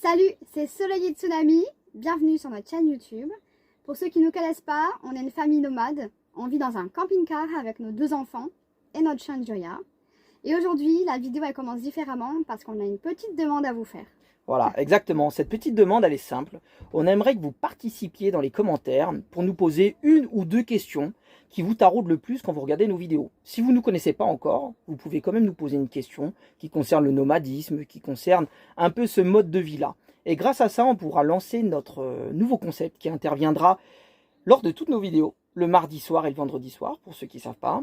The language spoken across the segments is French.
Salut, c'est Soleil et Tsunami, bienvenue sur notre chaîne YouTube. Pour ceux qui ne nous connaissent pas, on est une famille nomade, on vit dans un camping-car avec nos 2 enfants et notre chien Joya. Et aujourd'hui, la vidéo elle commence différemment parce qu'on a une petite demande à vous faire. Voilà, exactement. Cette petite demande, elle est simple. On aimerait que vous participiez dans les commentaires pour nous poser 1 ou 2 questions qui vous taraudent le plus quand vous regardez nos vidéos. Si vous ne nous connaissez pas encore, vous pouvez quand même nous poser une question qui concerne le nomadisme, qui concerne un peu ce mode de vie-là. Et grâce à ça, on pourra lancer notre nouveau concept qui interviendra lors de toutes nos vidéos, le mardi soir et le vendredi soir, pour ceux qui ne savent pas.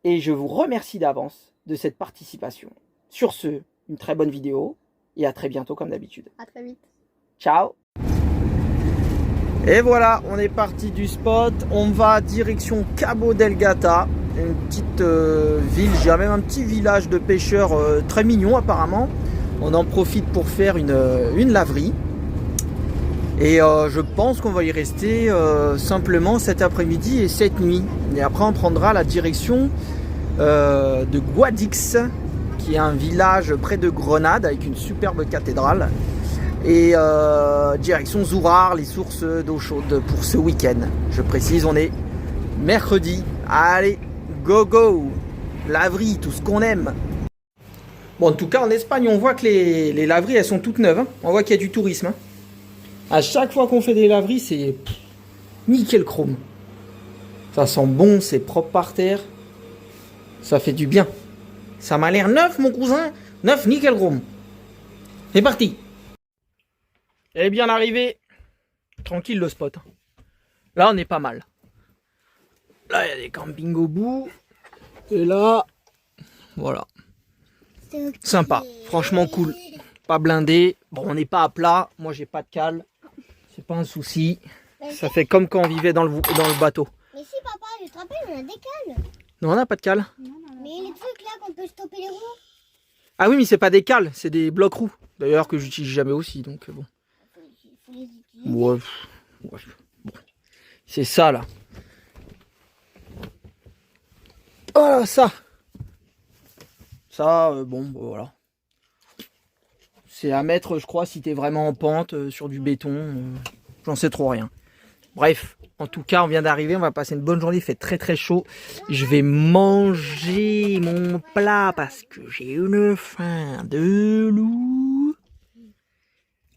Et je vous remercie d'avance de cette participation. Sur ce, une très bonne vidéo. Et à très bientôt comme d'habitude. À très vite. Ciao. Et voilà, on est parti du spot. On va direction Cabo Delgata. Une petite ville, j'ai même un petit village de pêcheurs très mignon apparemment. On en profite pour faire une laverie. Et je pense qu'on va y rester simplement cet après-midi et cette nuit. Et après on prendra la direction de Guadix, qui est un village près de Grenade avec une superbe cathédrale, et direction Zourar, les sources d'eau chaude pour ce week-end. Je précise, on est mercredi. Allez, go go, laverie, tout ce qu'on aime. Bon, en tout cas en Espagne on voit que les laveries elles sont toutes neuves, hein. On voit qu'il y a du tourisme, hein. À chaque fois qu'on fait des laveries c'est nickel chrome. Ça sent bon, c'est propre par terre, ça fait du bien. Ça m'a l'air neuf, mon cousin. Neuf, nickel chrome. C'est parti. Et bien arrivé. Tranquille le spot. Là, on est pas mal. Là, il y a des campings au bout. Et là, voilà. Sympa. Franchement cool. Pas blindé. Bon, on n'est pas à plat. Moi, j'ai pas de cale. C'est pas un souci. Ça fait comme quand on vivait dans le bateau. Mais si, papa, je te rappelle, on a des cales. Non, on n'a pas de cale. Mais les trucs là qu'on peut stopper les roues. Ah oui, mais c'est pas des cales, c'est des blocs roues. D'ailleurs que j'utilise jamais aussi, donc bon. Faut les utiliser. Ouais. Bon. C'est ça là. Voilà ça. Ça, bon, voilà. C'est à mettre, je crois, si t'es vraiment en pente, sur du béton. J'en sais trop rien. Bref. En tout cas, on vient d'arriver, on va passer une bonne journée, il fait très très chaud. Je vais manger mon plat parce que j'ai une faim de loup.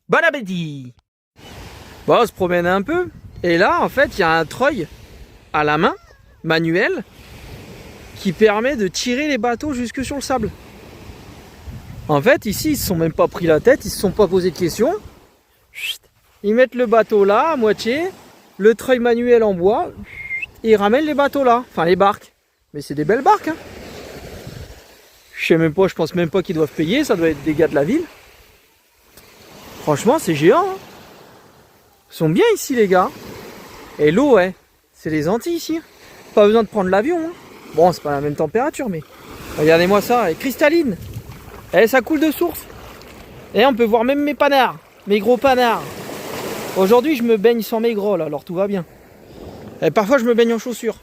Bon appétit! Bon, on se promène un peu. Et là, en fait, il y a un treuil à la main, manuel, qui permet de tirer les bateaux jusque sur le sable. En fait, ici, ils se sont même pas pris la tête, ils se sont pas posé de questions. Ils mettent le bateau là, à moitié. Le treuil manuel en bois, et ils ramènent les bateaux là, enfin les barques. Mais c'est des belles barques, hein. Je sais même pas, je pense même pas qu'ils doivent payer, ça doit être des gars de la ville. Franchement, c'est géant, hein. Ils sont bien ici les gars. Et l'eau, ouais, c'est les Antilles ici. Pas besoin de prendre l'avion, hein. Bon, c'est pas la même température, mais regardez-moi ça, elle est cristalline. Et ça coule de source. Et on peut voir même mes panards, mes gros panards. Aujourd'hui, je me baigne sans mes gros, là, alors tout va bien. Et parfois, je me baigne en chaussures.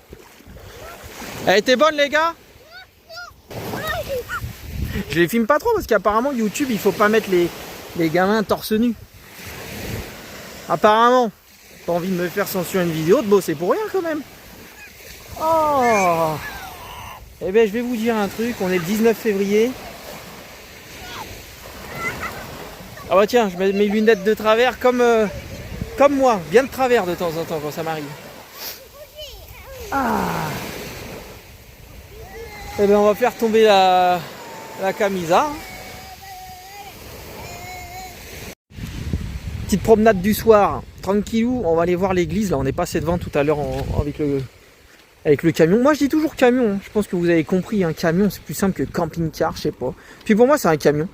Elle était bonne, les gars? Je les filme pas trop, parce qu'apparemment, YouTube, il faut pas mettre les gamins torse nu. Apparemment. Pas envie de me faire censurer une vidéo, de bosser pour rien, quand même. Oh! Eh bien, je vais vous dire un truc, on est le 19 février. Ah bah tiens, je mets mes lunettes de travers comme moi, bien de travers de temps en temps quand ça m'arrive. Ah. Eh bien on va faire tomber la camisa. Petite promenade du soir, tranquillou, on va aller voir l'église. Là on est passé devant tout à l'heure avec le camion. Moi je dis toujours camion, hein. Je pense que vous avez compris, un camion c'est plus simple que camping-car, je sais pas. Puis pour moi c'est un camion.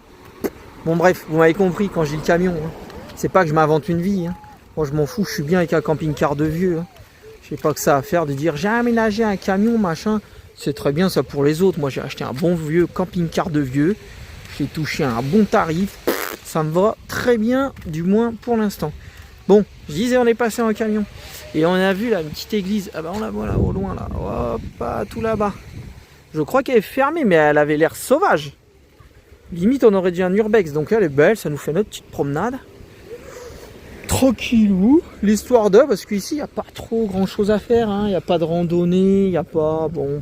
Bon bref, vous m'avez compris quand je dis le camion, hein. C'est pas que je m'invente une vie, hein. Moi je m'en fous, je suis bien avec un camping-car de vieux, hein. Je sais pas que ça à faire de dire j'ai aménagé un camion machin. C'est très bien ça pour les autres. Moi j'ai acheté un bon vieux camping-car de vieux. J'ai touché un bon tarif. Ça me va très bien, du moins pour l'instant. Bon, je disais on est passé en camion. Et on a vu là une petite église. Ah bah on la voit là au loin là. Hop, tout là-bas. Je crois qu'elle est fermée mais elle avait l'air sauvage. Limite, on aurait dit un urbex. Donc elle est belle, ça nous fait notre petite promenade. Tranquillou, l'histoire de, parce qu'ici, il n'y a pas trop grand chose à faire. Il n'y a pas de randonnée, il n'y a pas... Bon,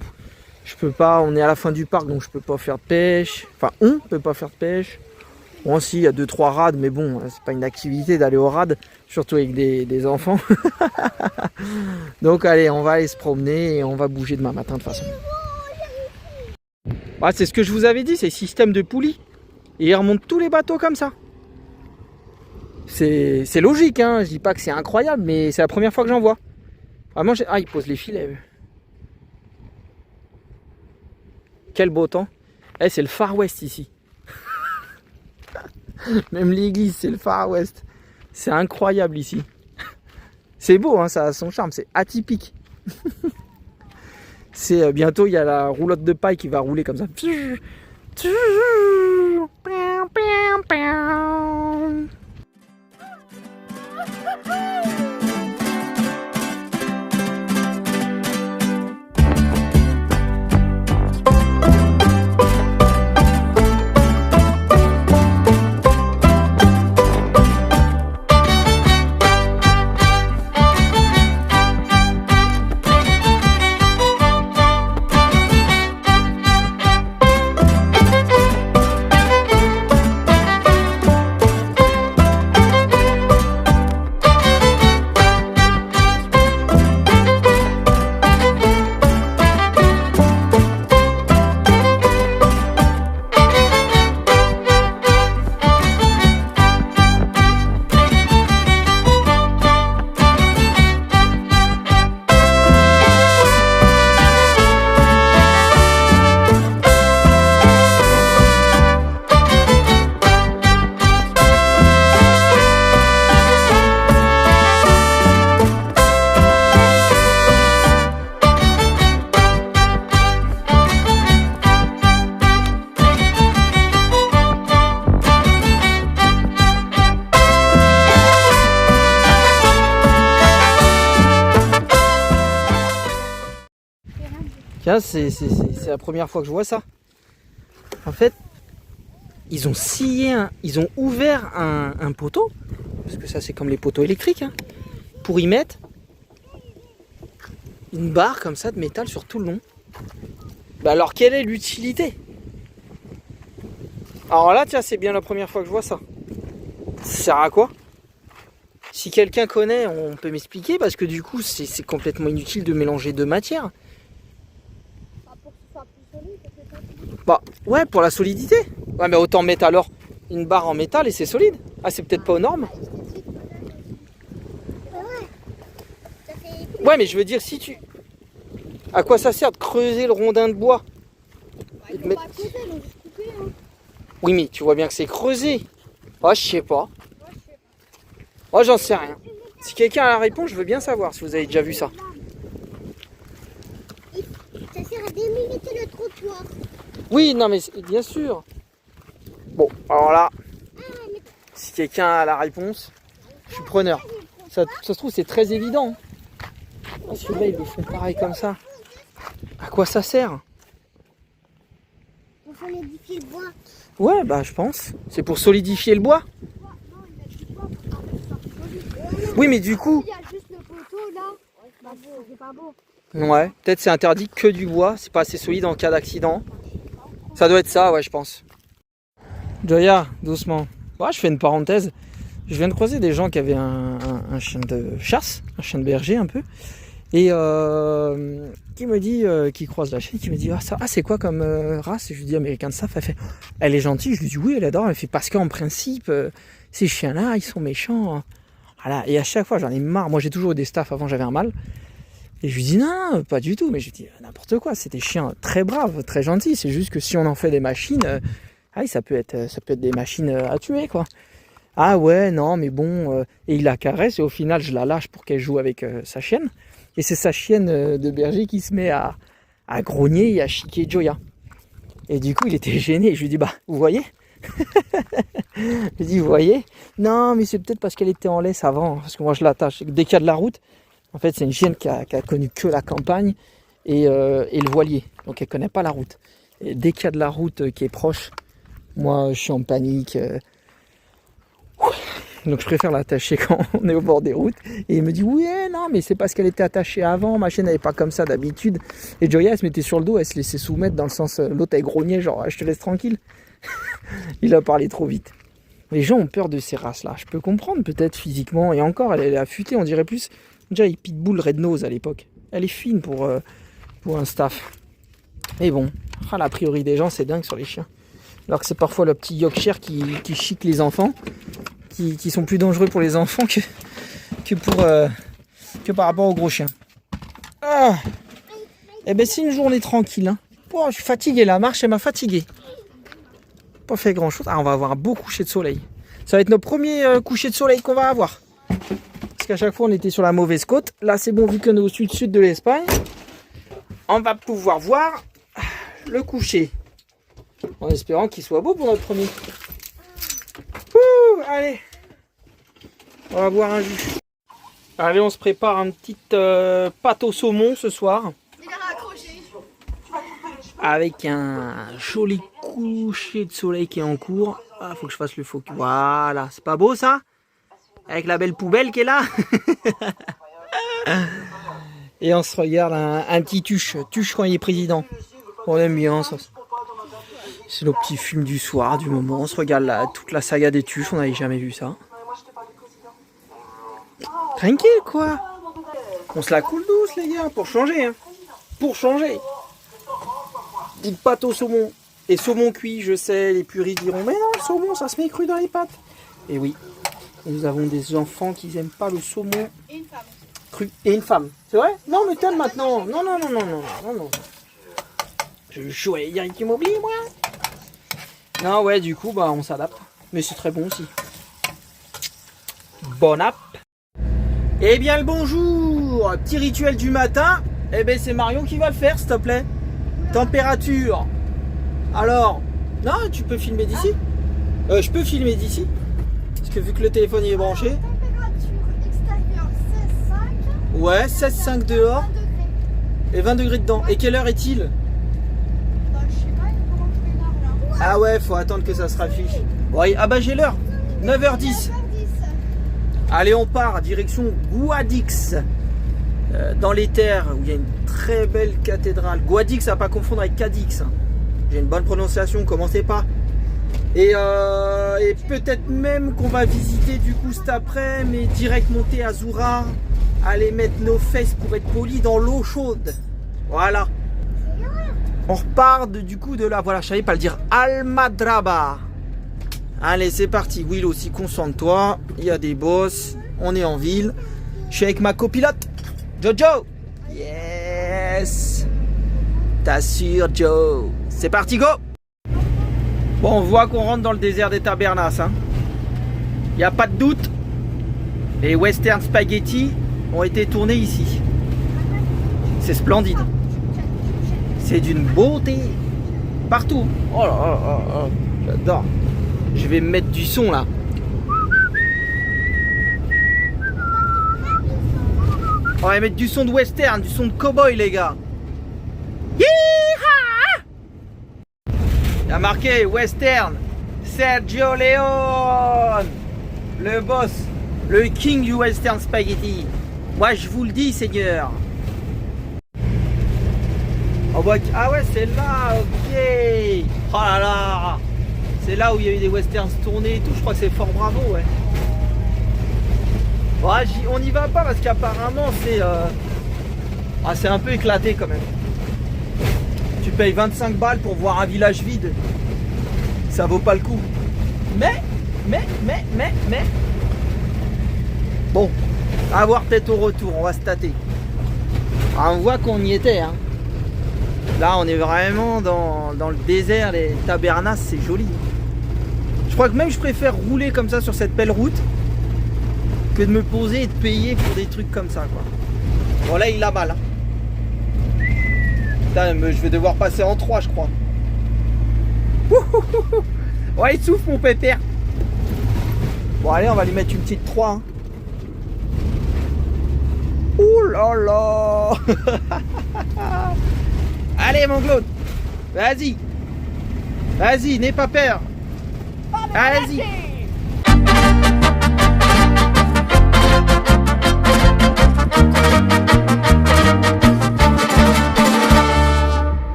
je peux pas, on est à la fin du parc, donc je peux pas faire de pêche. Enfin, on peut pas faire de pêche. Bon, si, il y a 2-3 rades, mais bon, c'est pas une activité d'aller au rade, surtout avec des enfants. Donc allez, on va aller se promener et on va bouger demain matin de toute façon. Ah, c'est ce que je vous avais dit, c'est système de poulie. Et ils remontent tous les bateaux comme ça. C'est logique, hein. Je dis pas que c'est incroyable, mais c'est la première fois que j'en vois. Vraiment, ah, ils posent les filets. Quel beau temps. Eh, c'est le Far West ici. Même l'église, c'est le Far West. C'est incroyable ici. C'est beau, hein, ça a son charme, c'est atypique. C'est bientôt, il y a la roulotte de paille qui va rouler comme ça. Tiens, c'est la première fois que je vois ça. En fait, ils ont scié, ils ont ouvert un poteau, parce que ça c'est comme les poteaux électriques, hein, pour y mettre une barre comme ça de métal sur tout le long. Bah alors quelle est l'utilité? Alors là, tiens, c'est bien la première fois que je vois ça. Ça sert à quoi? Si quelqu'un connaît, on peut m'expliquer, parce que du coup, c'est complètement inutile de mélanger deux matières. Bah ouais, pour la solidité. Ouais, mais autant mettre alors une barre en métal et c'est solide. Ah, c'est peut-être pas aux normes. Ouais, mais je veux dire, si tu... À quoi ça sert de creuser le rondin de bois? Et de mettre... Oui, mais tu vois bien que c'est creusé. Oh, je sais pas. Oh, j'en sais rien. Si quelqu'un a la réponse, je veux bien savoir si vous avez déjà vu ça. Ça sert à délimiter le trottoir. Oui, non, mais bien sûr. Bon, alors là, si quelqu'un a la réponse, je suis preneur. Ça se trouve, c'est très évident. Ah, celui-là, ils le font pareil comme ça. À quoi ça sert? Pour solidifier le bois. Ouais, bah je pense. C'est pour solidifier le bois. Oui, mais du coup... Il y a juste le poteau là. Bah, c'est pas beau. Ouais, peut-être c'est interdit que du bois. C'est pas assez solide en cas d'accident. Ça doit être ça, ouais, je pense. Joya, doucement. Ouais, je fais une parenthèse. Je viens de croiser des gens qui avaient un chien de chasse, un chien de berger un peu. Et qui me dit, qui croise la chienne, qui me dit c'est quoi comme race? Et je lui dis American Staff. Elle fait elle est gentille. Je lui dis oui, elle adore. Elle fait parce qu'en principe, ces chiens-là, ils sont méchants. Voilà. Et à chaque fois, j'en ai marre. Moi, j'ai toujours eu des staffs. Avant, j'avais un mâle. Et je lui dis non, pas du tout. Mais je lui dis n'importe quoi. C'est des chiens très braves, très gentils. C'est juste que si on en fait des machines, ça peut être des machines à tuer, quoi. Ah ouais, non, mais bon. Et il la caresse et au final, je la lâche pour qu'elle joue avec sa chienne. Et c'est sa chienne de berger qui se met à grogner et à chiquer Joya. Et du coup, il était gêné. Je lui dis vous voyez? Je lui dis, vous voyez? Non, mais c'est peut-être parce qu'elle était en laisse avant. Parce que moi, je l'attache. Dès qu'il y a de la route, en fait, c'est une chienne qui a connu que la campagne et le voilier. Donc, elle ne connaît pas la route. Et dès qu'il y a de la route qui est proche, Moi, je suis en panique. Donc je préfère l'attacher quand on est au bord des routes. Et il me dit oui, non, mais c'est parce qu'elle était attachée avant, ma chienne n'avait pas comme ça d'habitude. Et Joya, elle se mettait sur le dos, elle se laissait soumettre dans le sens, l'autre elle grognait genre je te laisse tranquille. Il a parlé trop vite. Les gens ont peur de ces races-là. Je peux comprendre peut-être physiquement. Et encore, elle est affûtée, on dirait plus. Déjà, il pitbull red nose à l'époque. Elle est fine pour un staff. Mais bon, la priori des gens, c'est dingue sur les chiens. Alors que c'est parfois le petit Yorkshire qui chique les enfants. Qui sont plus dangereux pour les enfants que par rapport aux gros chiens. Ah. Eh ben c'est une journée tranquille. Hein. Oh, je suis fatigué, la marche elle m'a fatigué. Pas fait grand chose. Ah, on va avoir un beau coucher de soleil. Ça va être notre premier coucher de soleil qu'on va avoir. Parce qu'à chaque fois on était sur la mauvaise côte. Là c'est bon, vu qu'on est au sud-sud de l'Espagne. On va pouvoir voir le coucher. En espérant qu'il soit beau pour notre premier. Ouh, allez. On va boire un jus. Allez, on se prépare un petit pâte au saumon ce soir. Avec un joli coucher de soleil qui est en cours. Ah, faut que je fasse le focus. Voilà, c'est pas beau ça? Avec la belle poubelle qui est là. Et on se regarde un petit Tuche quand il est président. On aime bien ça. C'est nos petits films du soir, du moment. On se regarde toute la saga des Tuches, on n'avait jamais vu ça. Tranquille quoi. On se la coule douce les gars, pour changer. Hein. Pour changer. Une pâte au saumon. Et saumon cuit, je sais, les puristes diront, mais non, le saumon, ça se met cru dans les pâtes. Et oui, nous avons des enfants qui n'aiment pas le saumon. Et une femme. Cru. Et une femme. C'est vrai? Non, mais t'aimes maintenant. Non. Je joue à Eric Immobilier, moi. Non, ouais, du coup, bah, on s'adapte. Mais c'est très bon aussi. Bon app. Eh bien, le bonjour. Petit rituel du matin. Eh bien, c'est Marion qui va le faire, s'il te plaît. Température. Alors, non, tu peux filmer d'ici. Je peux filmer d'ici. Parce que vu que le téléphone il est branché. Température extérieure 16,5. Ouais, 16,5 dehors. 20 degrés. Et 20 degrés dedans. Et quelle heure est-il? Bah, je sais pas, il commence une heure là. Ah ouais, faut attendre que ça se raffiche. Ouais, ah bah j'ai l'heure. 9h10. Allez, on part, direction Guadix. Dans les terres, où il y a une très belle cathédrale. Guadix, à pas confondre avec Cadix. Hein. J'ai une bonne prononciation, commencez pas. Et peut-être même qu'on va visiter du coup cet après, mais direct monter à Zourar. Aller mettre nos fesses pour être polis dans l'eau chaude. Voilà. On repart du coup de là. Voilà, je savais pas le dire. Almadraba. Allez, c'est parti. Will aussi, concentre-toi. Il y a des boss. On est en ville. Je suis avec ma copilote. Jojo. Yes. T'assures, Joe. C'est parti, go. Bon, on voit qu'on rentre dans le désert des Tabernas. Hein. Il n'y a pas de doute. Les western spaghetti ont été tournés ici. C'est splendide. C'est d'une beauté. Partout. Oh là là là là. J'adore. Je vais me mettre du son là. On va mettre du son de western, du son de cowboy les gars. Yeehaw! Il y a marqué western. Sergio Leone. Le boss. Le king du western spaghetti. Moi je vous le dis seigneur. Oh, bah, ah ouais c'est là, ok. Oh là là. C'est là où il y a eu des westerns tournés et tout. Je crois que c'est Fort Bravo, ouais. Bon, on n'y va pas parce qu'apparemment c'est un peu éclaté quand même. Tu payes 25 balles pour voir un village vide. Ça vaut pas le coup. Mais. Bon, à voir peut-être au retour. On va se tâter. Ah, on voit qu'on y était, hein. Là, on est vraiment dans le désert. Les Tabernas, c'est joli. Je crois que même je préfère rouler comme ça sur cette belle route que de me poser et de payer pour des trucs comme ça, quoi. Bon, là, il a mal. Hein. Putain, je vais devoir passer en 3, je crois. Ouais, il souffle, mon pépère. Bon, allez, on va lui mettre une petite 3. Hein. Ouh là là. Allez, mon Claude. Vas-y. Vas-y, n'aie pas peur. Allez-y.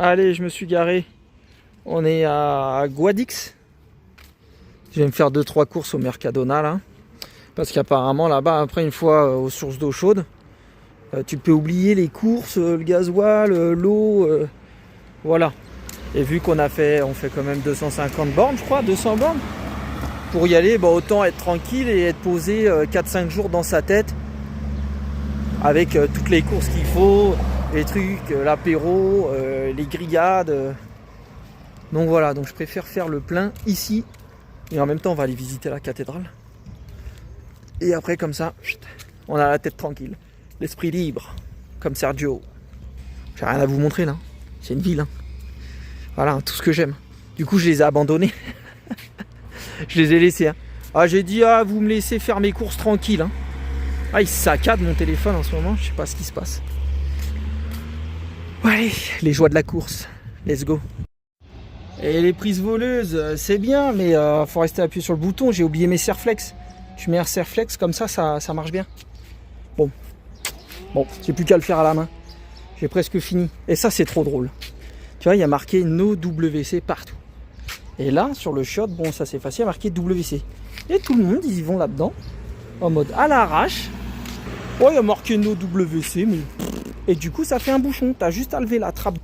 Allez, je me suis garé. On est à Guadix. Je vais me faire 2-3 courses au Mercadona là. Parce qu'apparemment là-bas, après une fois aux sources d'eau chaude, tu peux oublier les courses, le gasoil, l'eau. Voilà. Et vu qu'on fait quand même 250 bornes, je crois, 200 bornes. Pour y aller, bah, autant être tranquille et être posé 4-5 jours dans sa tête. Avec toutes les courses qu'il faut. Les trucs, l'apéro, les grillades. Donc voilà, donc je préfère faire le plein ici. Et en même temps, on va aller visiter la cathédrale. Et après, comme ça, on a la tête tranquille. L'esprit libre, comme Sergio. J'ai rien à vous montrer là. C'est une ville. Hein. Voilà, tout ce que j'aime. Du coup, je les ai abandonnés. Je les ai laissés. Hein. Ah, j'ai dit, vous me laissez faire mes courses tranquilles. Hein. Ah, il saccade mon téléphone en ce moment. Je sais pas ce qui se passe. Allez, les joies de la course, let's go. Et les prises voleuses, c'est bien, mais faut rester appuyé sur le bouton. J'ai oublié mes serflex. Je mets un serflex, comme ça marche bien. Bon, j'ai plus qu'à le faire à la main. J'ai presque fini. Et ça, c'est trop drôle. Tu vois, il y a marqué No WC partout. Et là, sur le shot, bon, ça c'est facile, il y a marqué WC. Et tout le monde, ils y vont là-dedans, en mode à l'arrache. Oh, il y a marqué No WC, mais... Et du coup, ça fait un bouchon. T'as juste à lever la trappe.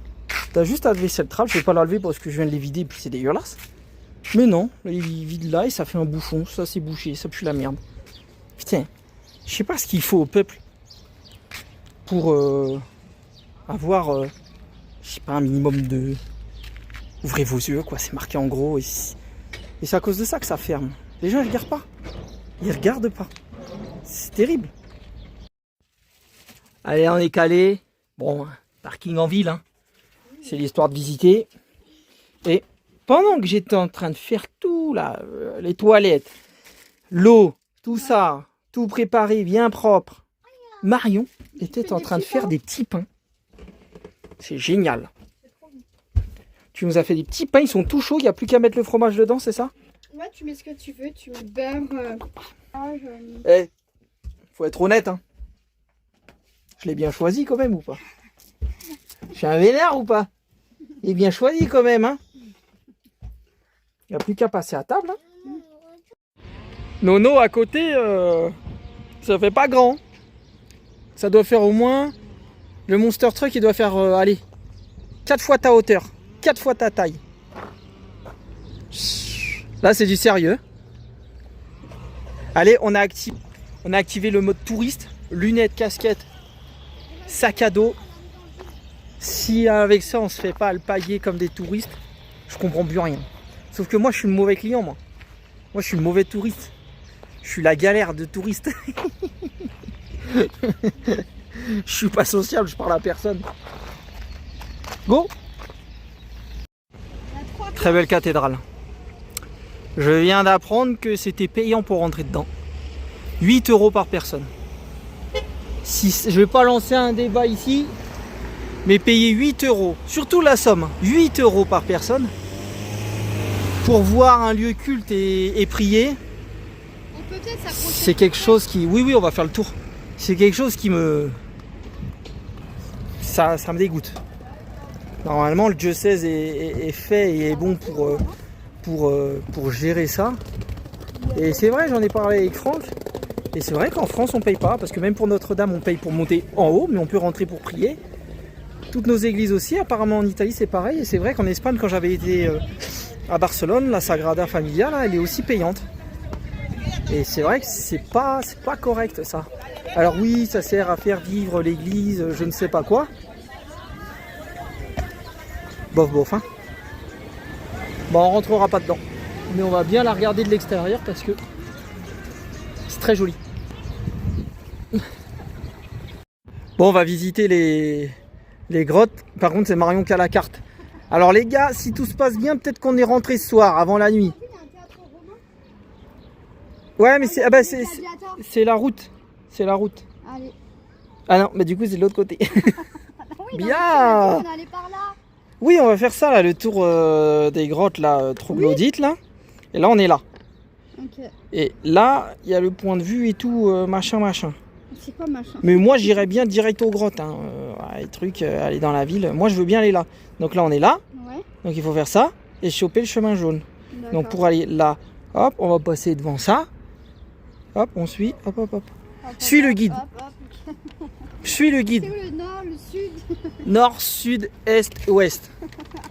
T'as juste à lever cette trappe. Je vais pas la lever parce que je viens de les vider et puis c'est dégueulasse. Mais non, il vide là et ça fait un bouchon. Ça, c'est bouché. Ça pue la merde. Putain, je sais pas ce qu'il faut au peuple pour avoir, je sais pas, un minimum de... Ouvrez vos yeux, quoi. C'est marqué en gros. Et c'est à cause de ça que ça ferme. Les gens, ils regardent pas. Ils regardent pas. C'est terrible. Allez, on est calé. Bon, parking en ville, hein. C'est l'histoire de visiter. Et pendant que j'étais en train de faire tout, là, les toilettes, l'eau, tout ça, tout préparé, bien propre, Marion était en train de faire des petits pains. C'est génial. Tu nous as fait des petits pains, ils sont tout chauds, il n'y a plus qu'à mettre le fromage dedans, c'est ça? Ouais, tu mets ce que tu veux, tu mets beurre. Eh, faut être honnête, hein. Je l'ai bien choisi quand même ou pas? Je suis un vénère ou pas? Il est bien choisi quand même, hein. Il n'y a plus qu'à passer à table, hein. Nono à côté, ça fait pas grand. Ça doit faire au moins... Le Monster Truck, il doit faire, allez, 4 fois ta hauteur, 4 fois ta taille. Là, c'est du sérieux. Allez, on a activé le mode touriste. Lunettes, casquette, sac à dos. Si avec ça, on se fait pas alpaguer comme des touristes, je comprends plus rien. Sauf que moi, je suis le mauvais client, moi. Moi, je suis le mauvais touriste. Je suis la galère de touriste. Je suis pas sociable, je parle à personne. Go! Très belle cathédrale. Je viens d'apprendre que c'était payant pour rentrer dedans. 8 € par personne. Si, je vais pas lancer un débat ici, mais payer 8 €, surtout la somme, 8 € par personne, pour voir un lieu culte et prier, c'est quelque chose qui... Oui, on va faire le tour. C'est quelque chose qui me... Ça me dégoûte. Normalement, le diocèse est fait et est bon pour gérer ça. Et c'est vrai, j'en ai parlé avec Franck. Et c'est vrai qu'en France, on paye pas. Parce que même pour Notre-Dame, on paye pour monter en haut, mais on peut rentrer pour prier. Toutes nos églises aussi. Apparemment, en Italie, c'est pareil. Et c'est vrai qu'en Espagne, quand j'avais été à Barcelone, la Sagrada Familia, là, elle est aussi payante. Et c'est vrai que c'est pas correct, ça. Alors oui, ça sert à faire vivre l'église, je ne sais pas quoi. Bof bof, hein. Bon, on rentrera pas dedans. Mais on va bien la regarder de l'extérieur parce que c'est très joli. Bon, on va visiter les grottes. Par contre, c'est Marion qui a la carte. Alors les gars, si tout se passe bien, peut-être qu'on est rentré ce soir, avant la nuit. Ouais, mais c'est la route. C'est la route. Allez. Ah non, mais du coup, c'est de l'autre côté. Oui, Bien. on allait par là. Oui, on va faire ça, là, le tour des grottes, là, troglodytes, là. Et là, on est là. Ok. Et là, il y a le point de vue et tout, machin. C'est quoi machin? Mais moi, j'irais bien direct aux grottes. Hein. Les trucs, aller dans la ville. Moi, je veux bien aller là. Donc là, on est là. Ouais. Donc il faut faire ça et choper le chemin jaune. Donc pour aller là, hop, on va passer devant ça. Hop, on suit. Hop. Suis le guide. Hop. Suis le C'est guide. où le nord, le sud? Nord, sud, est, ouest.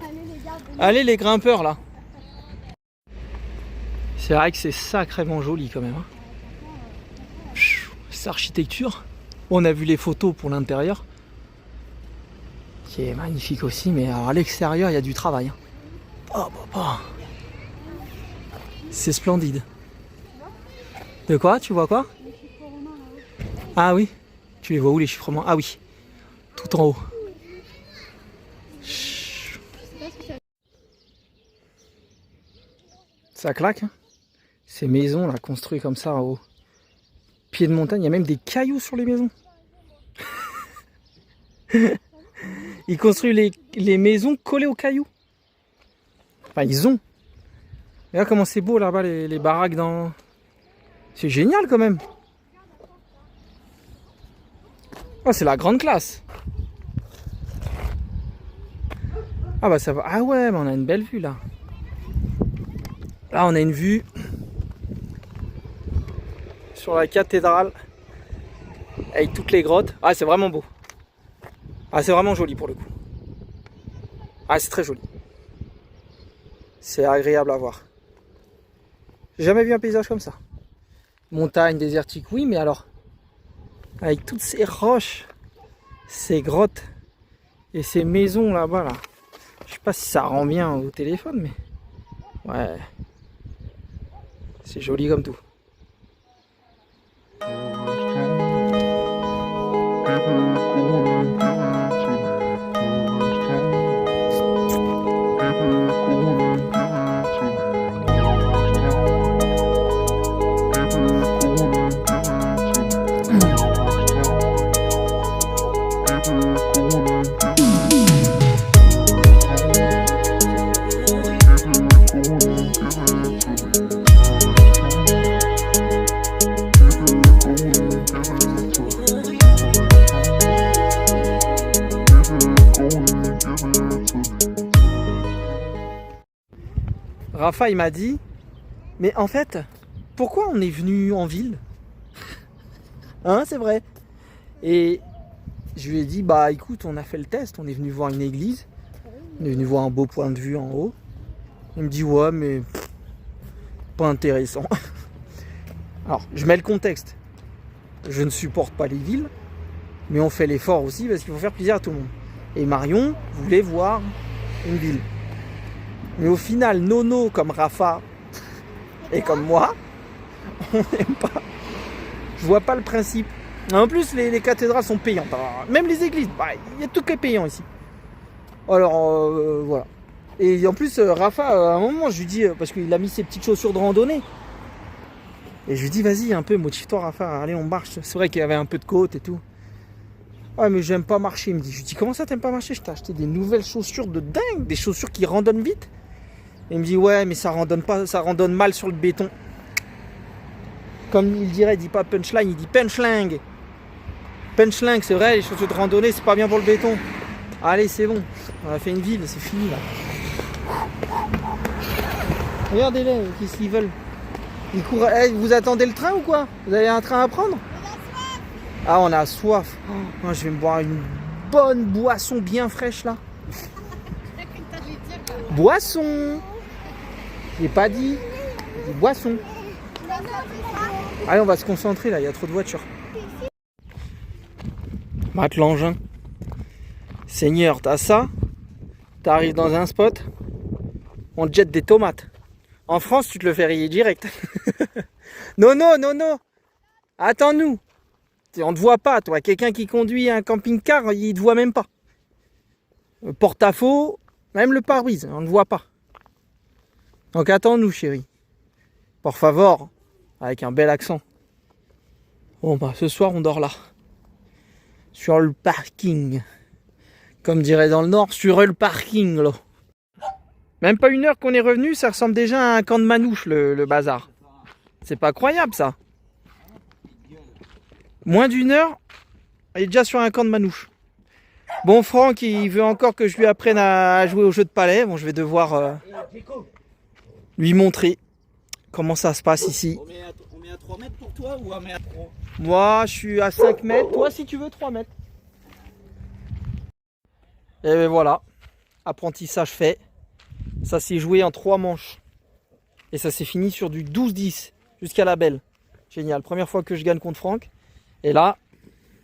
Allez les gars, venez. Allez les grimpeurs là. C'est vrai que c'est sacrément joli quand même. Hein. Cette architecture. On a vu les photos pour l'intérieur. Qui est magnifique aussi, mais alors à l'extérieur il y a du travail. Hein. Oh. C'est splendide. De quoi? Tu vois quoi? Les chiffres romains là-haut. Ah oui. Tu les vois où les chiffres romains? Ah oui. Tout en haut. Chut. Je sais pas ce que c'est. Ça claque. Hein, ces maisons là construites comme ça au pied de montagne. Il y a même des cailloux sur les maisons. Ils construisent les maisons collées aux cailloux. Enfin, ils ont. Regarde comment c'est beau là-bas, les baraques dans... C'est génial quand même. Oh, c'est la grande classe. Ah bah ça va. Ah ouais, mais on a une belle vue là. Là, on a une vue sur la cathédrale avec toutes les grottes. Ah, c'est vraiment beau. Ah, c'est vraiment joli pour le coup. Ah, c'est très joli. C'est agréable à voir. J'ai jamais vu un paysage comme ça. Montagne désertique, oui, mais alors avec toutes ces roches, ces grottes et ces maisons là-bas, là. Je sais pas si ça rend bien au téléphone, mais ouais, c'est joli comme tout. Rafa il m'a dit, mais en fait, pourquoi on est venu en ville? Hein, c'est vrai. Et je lui ai dit, bah écoute, on a fait le test, on est venu voir une église, on est venu voir un beau point de vue en haut. Il me dit, ouais, mais pas intéressant. Alors, je mets le contexte. Je ne supporte pas les villes, mais on fait l'effort aussi parce qu'il faut faire plaisir à tout le monde. Et Marion voulait voir une ville. Mais au final, Nono comme Rafa et comme moi, on n'aime pas. Je vois pas le principe. En plus, les cathédrales sont payantes. Alors, même les églises, bah, il y a tout qui est payant ici. Alors, voilà. Et en plus, Rafa, à un moment, je lui dis, parce qu'il a mis ses petites chaussures de randonnée. Et je lui dis, vas-y, un peu, motive-toi, Rafa, allez, on marche. C'est vrai qu'il y avait un peu de côte et tout. Ouais, mais j'aime pas marcher, il me dit. Je lui dis, comment ça, t'aimes pas marcher? Je t'ai acheté des nouvelles chaussures de dingue, des chaussures qui randonnent vite. Et il me dit, ouais, mais ça randonne pas, ça randonne mal sur le béton. Comme il dirait, il dit pas punchline, il dit punchling. Punchling, c'est vrai, les chaussures de randonnée, c'est pas bien pour le béton. Allez, c'est bon, on a fait une ville, c'est fini là. Regardez-les, qu'est-ce qu'ils veulent? Ils courent. Hey, vous attendez le train ou quoi? Vous avez un train à prendre? Ah, on a soif. Oh, je vais me boire une bonne boisson bien fraîche là. Boisson. J'ai pas dit. J'ai dit boisson. Allez, on va se concentrer là, il y a trop de voitures. Mate l'engin. Seigneur, t'as ça. T'arrives dans un spot. On te jette des tomates. En France, tu te le fais rayer direct. Non, non, non, non. Attends-nous. On te voit pas, toi. Quelqu'un qui conduit un camping-car, il te voit même pas. Le porte-à-faux, même le pare-brise, on ne voit pas. Donc attends-nous, chérie. Por favor. Avec un bel accent. Bon, bah, ce soir, on dort là. Sur le parking. Comme dirait dans le Nord, sur le parking, là. Même pas une heure qu'on est revenu, ça ressemble déjà à un camp de manouche, le bazar. C'est pas croyable, ça. Moins d'une heure, il est déjà sur un camp de manouche. Bon, Franck, il veut encore que je lui apprenne à jouer au jeu de palais. Bon, je vais devoir lui montrer comment ça se passe ici. On met à 3 mètres pour toi ou on met à 3? Moi, je suis à 5 mètres. Toi, si tu veux, 3 mètres. Et ben voilà, apprentissage fait. Ça s'est joué en 3 manches. Et ça s'est fini sur du 12-10 jusqu'à la belle. Génial, première fois que je gagne contre Franck. Et là,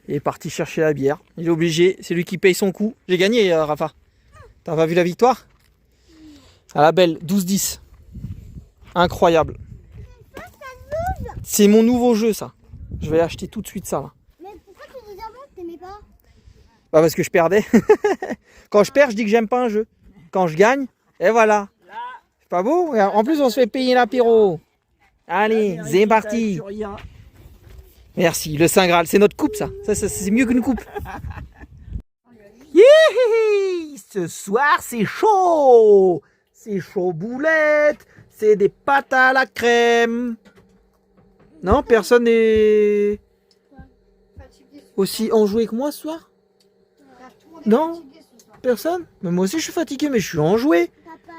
il est parti chercher la bière. Il est obligé, c'est lui qui paye son coup. J'ai gagné, Rafa. T'as pas vu la victoire? À la belle, 12-10. Incroyable. C'est mon nouveau jeu, ça. Je vais acheter tout de suite ça. Là. Mais pourquoi tu disais avant que t'aimais pas? Bah parce que je perdais. Quand je perds, je dis que j'aime pas un jeu. Quand je gagne, et voilà. C'est pas beau? En plus, on se fait payer l'apéro. Allez, c'est parti. Merci, le Saint Graal. C'est notre coupe, ça. Ça c'est mieux qu'une coupe. Yéhi! Ce soir, c'est chaud. C'est chaud boulette. C'est des pâtes à la crème. Non, personne n'est aussi enjoué que moi ce soir? Non? Personne? Mais moi aussi je suis fatigué, mais je suis enjoué.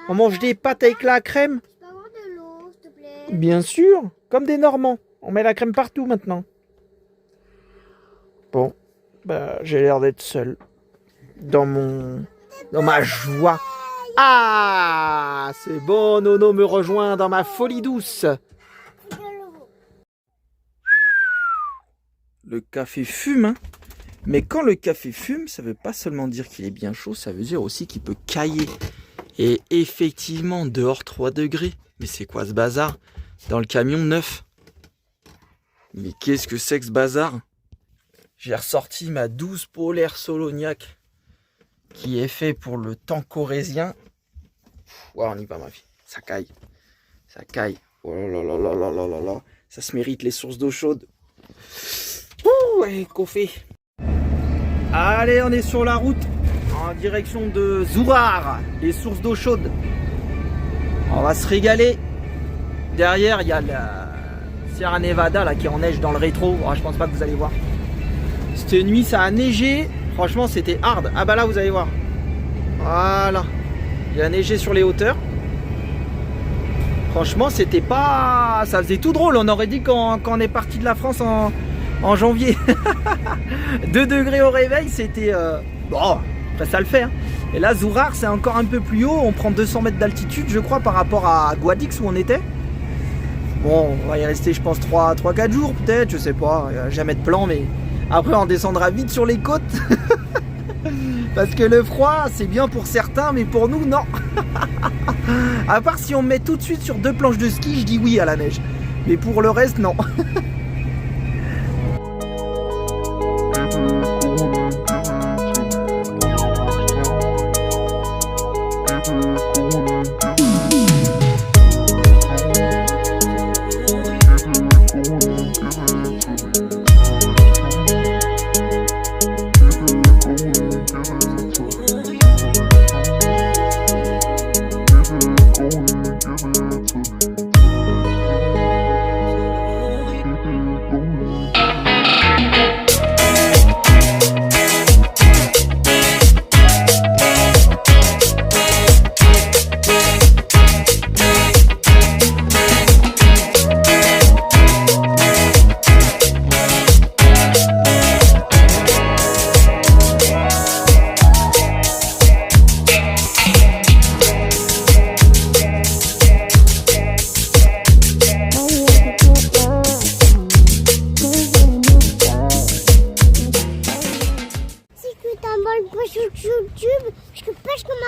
On mange des pâtes avec la crème. Je peux avoir de l'eau, s'il te plaît? Bien sûr, comme des Normands. On met la crème partout maintenant. Bon, bah j'ai l'air d'être seul. Dans ma joie. Ah, c'est bon, Nono me rejoint dans ma folie douce. Le café fume, hein. Mais quand le café fume, ça veut pas seulement dire qu'il est bien chaud, ça veut dire aussi qu'il peut cailler. Et effectivement, dehors 3 degrés. Mais c'est quoi ce bazar? Dans le camion 9. Mais qu'est-ce que c'est que ce bazar? J'ai ressorti ma 12 polaire Solognac qui est fait pour le temps corésien. Ouais, on y va ma fille. Ça caille. Ça caille. Oh là là là là là là là. Ça se mérite les sources d'eau chaude. Ouh, ouais, coffee. Allez, on est sur la route en direction de Zourar, les sources d'eau chaude. On va se régaler. Derrière, il y a la Sierra Nevada là, qui est en neige dans le rétro. Oh, je pense pas que vous allez voir. Cette nuit, ça a neigé. Franchement, c'était hard. Ah bah là, vous allez voir. Voilà. Il a neigé sur les hauteurs. Franchement, c'était pas... Ça faisait tout drôle. On aurait dit quand on est parti de la France en janvier. 2 degrés au réveil, c'était... Bon, après ça le fait. Hein. Et là, Zourar, c'est encore un peu plus haut. On prend 200 mètres d'altitude, je crois, par rapport à Guadix où on était. Bon, on va y rester, je pense, 3-4 jours peut-être. Je sais pas. Jamais de plan, mais... Après, on descendra vite sur les côtes. Parce que le froid, c'est bien pour certains, mais pour nous, non. À part si on me met tout de suite sur 2 planches de ski, je dis oui à la neige. Mais pour le reste, non.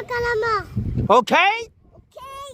calamar. Ok,